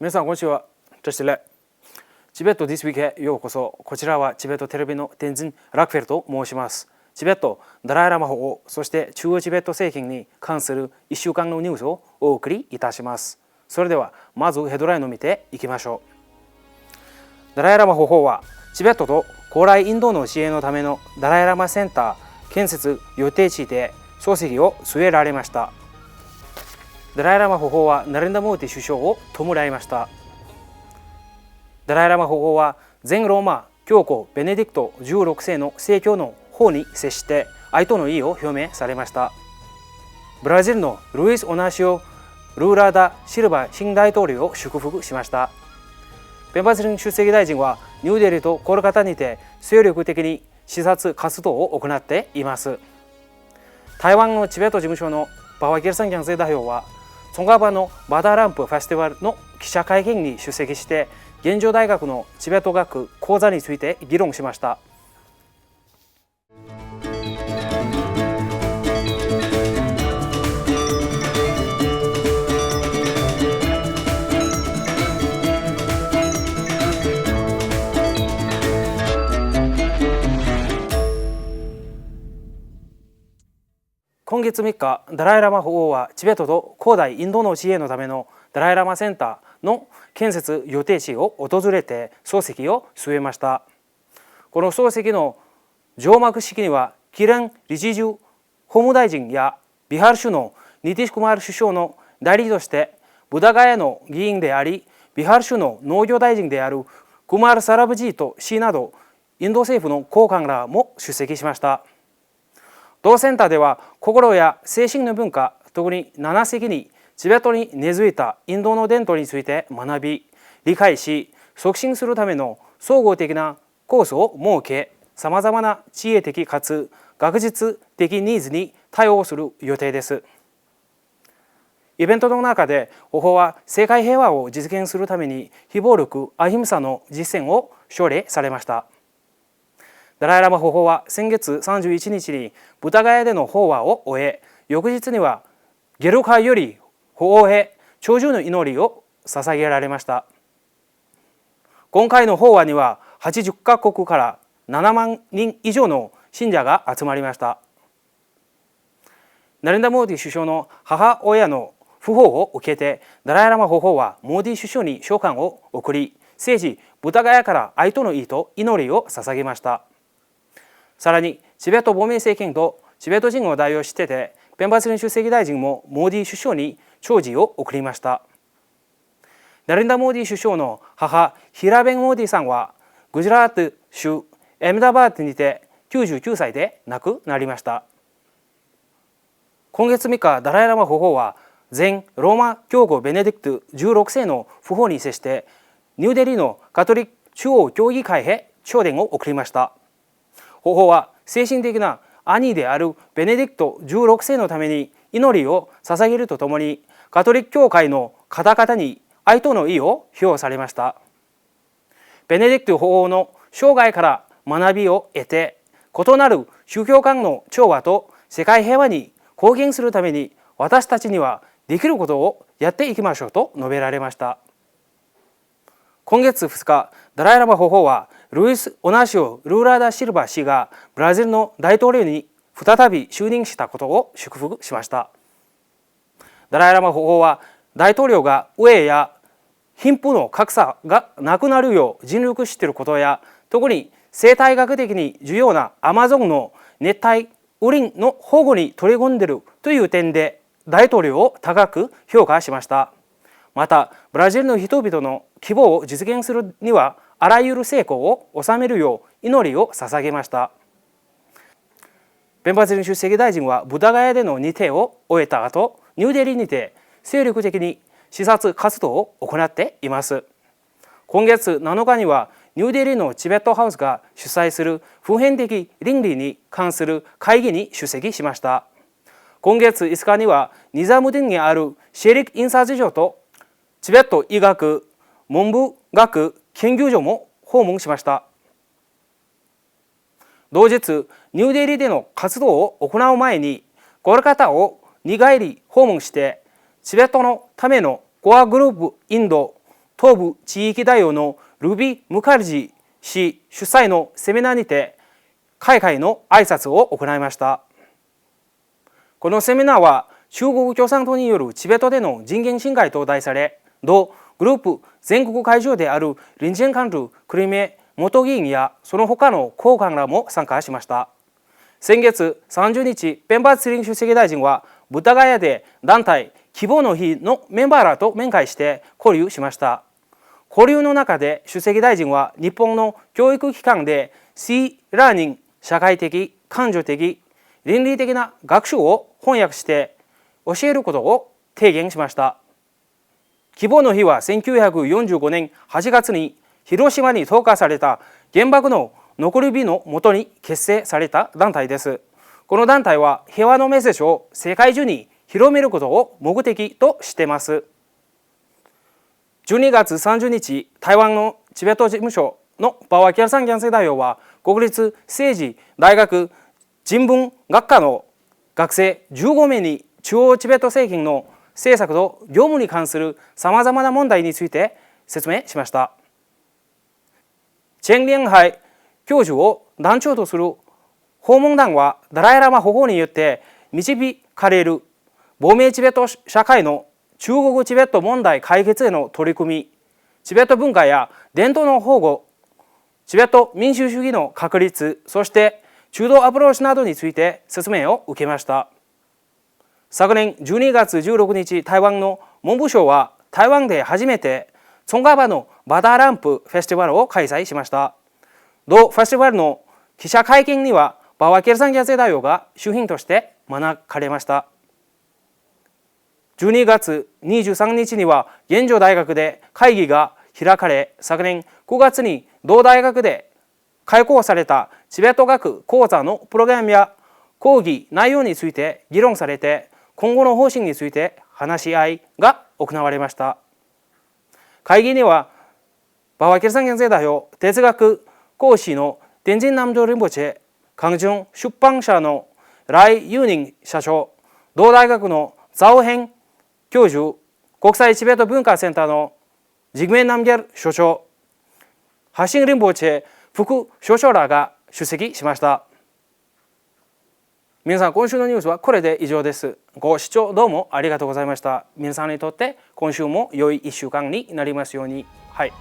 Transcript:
皆さんこんにちは。チベット This Week へようこそ。こちらはチベットテレビの天神ラックフェルと申します。チベット、ダライラマ法王、そして中央チベット政権に関する1週間のニュースをお送りいたします。それではまずヘッドラインを見ていきましょう。ダライラマ法王はチベットと高麗インドの支援のためのダライラマセンター建設予定地で総席を据えられました。ダライラマ法王はナレンダ・モーディ首相を弔いました。ダライラマ法王は全ローマ教皇ベネディクト16世の正教の方に接して哀悼の意を表明されました。ブラジルのルイス・オナシオ・ルーラーダ・シルバ新大統領を祝福しました。ペンバスリン出席大臣はニューデリーとコルカタにて精力的に視察活動を行っています。台湾のチベット事務所のバワキルサンキャンセ代表はソンガバのバダーランプフェスティバルの記者会見に出席して現状大学のチベット学講座について議論しました。今月3日、ダライラマ法王はチベットと広大インドの支援のためのダライラマセンターの建設予定地を訪れて総席を据えました。この総席の上幕式にはキレン・リジジュ法務大臣やビハール州のニティシュクマール首相の代理としてブダガヤの議員でありビハール州の農業大臣であるクマール・サラブジート氏などインド政府の高官らも出席しました。同センターでは心や精神の文化、特に7世紀にチベットに根付いたインドの伝統について学び理解し促進するための総合的なコースを設け、さまざまな知恵的かつ学術的ニーズに対応する予定です。イベントの中で法王は世界平和を実現するために非暴力アヒムサの実践を奨励されました。ダライラマ法王は先月31日にブタガヤでの法話を終え、翌日にはゲルカより法王へ長寿の祈りを捧げられました。今回の法話には80カ国から7万人以上の信者が集まりました。ナレンダ・モーディ首相の母親の訃報を受けてダライラマ法王はモーディ首相に書簡を送り、聖地ブタガヤから哀悼の意と祈りを捧げました。さらにチベット亡命政権とチベット人を代表しててペンバスリン出席大臣もモーディ首相に弔辞を送りました。ナレンダ・モーディ首相の母ヒラベン・モーディさんはグジャラート州エムダバードにて99歳で亡くなりました。今月3日、ダライラマ法王は前ローマ教皇ベネディクト16世の訃報に接してニューデリーのカトリック中央協議会へ弔電を送りました。法王は精神的な兄であるベネディクト16世のために祈りを捧げるとともにカトリック教会の方々に哀悼の意を表されました。ベネディクト法王の生涯から学びを得て異なる宗教間の調和と世界平和に貢献するために私たちにはできることをやっていきましょうと述べられました。今月2日、ダライラマ法王はルイス・オナシオ・ルーラーダ・シルバ氏がブラジルの大統領に再び就任したことを祝福しました。ダライラマ法王は大統領が飢えや貧富の格差がなくなるよう尽力していることや、特に生態学的に重要なアマゾンの熱帯雨林の保護に取り組んでいるという点で大統領を高く評価しました。またブラジルの人々の希望を実現するにはあらゆる成功を収めるよう祈りを捧げました。ペンバスリン出席大臣はブダガヤでの日程を終えた後、ニューデリーにて精力的に視察活動を行っています。今月7日にはニューデリーのチベットハウスが主催する普遍的倫理に関する会議に出席しました。今月5日にはニザムディンにあるシェリク印刷所とチベット医学文部学研究所も訪問しました。同日ニューデリーでの活動を行う前にコルカタを2帰り訪問してチベットのためのコアグループインド東部地域代表のルビー・ムカルジ氏主催のセミナーにて開会の挨拶を行いました。このセミナーは中国共産党によるチベットでの人権侵害と題され、同グループ全国会場であるリンジェンカンルクリメ元議員やその他の高官らも参加しました。先月30日、ペンバーツリン主席大臣はブタガヤで団体希望の日のメンバーらと面会して交流しました。交流の中で主席大臣は日本の教育機関で C ラーニング、社会的、感情的、倫理的な学習を翻訳して教えることを提言しました。希望の日は1945年8月に広島に投下された原爆の残り火のもとに結成された団体です。この団体は平和のメッセージを世界中に広めることを目的としています。12月30日、台湾のチベット事務所のバワ・キャルサンギャンセ代表は国立政治大学人文学科の学生15名に中央チベット政権の政策と業務に関するさまざまな問題について説明しました。チェン・リェンハイ教授を団長とする訪問団はダライ・ラマ保護によって導かれる亡命チベット社会の中国チベット問題解決への取り組み、チベット文化や伝統の保護、チベット民主主義の確立、そして中道アプローチなどについて説明を受けました。昨年12月16日、台湾の文部省は台湾で初めてソンガバのバダーランプフェスティバルを開催しました。同フェスティバルの記者会見にはバワ・ケルサンギャセ代表が主賓として招かれました。12月23日には現状大学で会議が開かれ、昨年9月に同大学で開講されたチベット学講座のプログラムや講義内容について議論されて、今後の方針について話し合いが行われました。会議にはバワ・ケルサンギャセ代表、哲学講師の天神南道リンポチェ、강준出版社の来ユーニン社長、同大学のザオヘン教授、国際チベット文化センターのジグメンナムギャル所長、ハシンリンポチェ副所長らが出席しました。皆さん、今週のニュースはこれで以上です。ご視聴どうもありがとうございました。皆さんにとって今週も良い1週間になりますように。はい。